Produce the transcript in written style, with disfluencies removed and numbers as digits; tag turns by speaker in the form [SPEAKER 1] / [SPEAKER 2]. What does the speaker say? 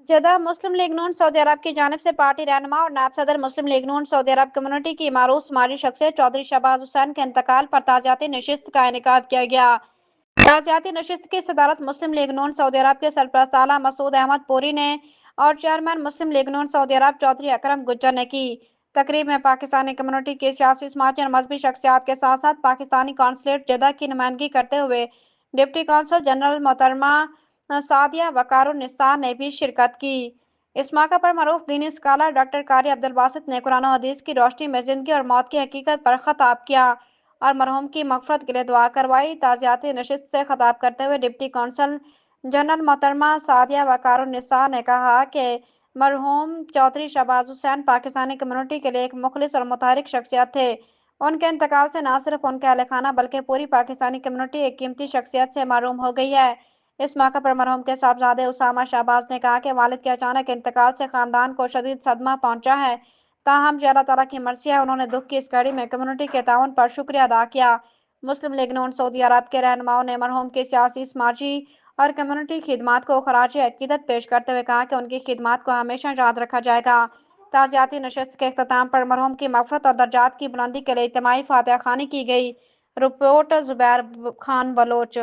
[SPEAKER 1] जदा मुस्लिम लीग नून सऊदी अरब की जानिब से पार्टी रहनुमा और नायब सदर मुस्लिम लीग नून सऊदी अरब कम्युनिटी की मारूफ समाजी शख्सियत चौधरी शहबाज हुसैन के इंतकाल पर ताज़ियाती नशिस्त का इनेकाद किया गया। ताज़ियाती नशिस्त की सदारत मुस्लिम लीग नून सऊदी अरब के सरपरस्त आला मसूद अहमद पूरी ने और चेयरमैन मुस्लिम लीग नून सऊदी अरब चौधरी अकरम गुज्जर ने की। तकरीब में पाकिस्तानी कम्युनिटी के सियासी समाजी और मजहबी शख्सियात के साथ साथ पाकिस्तानी कौंसलेट जदा की नुमाइंदगी करते हुए डिप्टी कौंसल जनरल मोहतरमा सादिया वकारुन्निसा ने भी शिरकत की। इस मौके पर मरूफ दीनी स्कॉलर डॉक्टर कारी अब्दुल बासित ने कुरान और हदीस की रोशनी में जिंदगी और मौत की हकीकत पर खताब किया और मरहूम की मगफरत के लिए दुआ करवाई। ताज़ियाती नशिस्त से खताब करते हुए डिप्टी कौंसल जनरल मोहतरमा सादिया वकारुन्निसा ने कहा कि मरहूम चौधरी शहबाज हुसैन पाकिस्तानी कम्युनिटी के लिए एक मुखलिस और मुतहरिक शख्सियत थे। उनके इंतकाल से न सिर्फ उनके अहल खाना बल्कि पूरी पाकिस्तानी कम्युनिटी एक कीमती शख्सियत से महरूम हो गई है। इस मौके पर मरहूम के साहबजादे उसामा शहबाज ने कहा कि वालिद के अचानक इंतकाल से खानदान को शदीद सदमा पहुंचा है। ताहम ये अल्लाह ताला की मर्जी है। उन्होंने दुख की इस घड़ी में कम्युनिटी के ताउन पर शुक्रिया अदा किया। मुस्लिम लीग नून सऊदी अरब के रहनुमाओं ने मरहूम की सियासी समाजी और कम्युनिटी खिदमात को खराज अकीदत पेश करते हुए कहा कि उनकी खिदमात को हमेशा याद रखा जाएगा। ताज़ियाती नशिस्त के इख्तिताम पर मरहूम की मगफरत और दर्जात की बुलंदी के लिए इज्तिमाई फातिहा खानी की गई। Report Zubair Khan Bloch.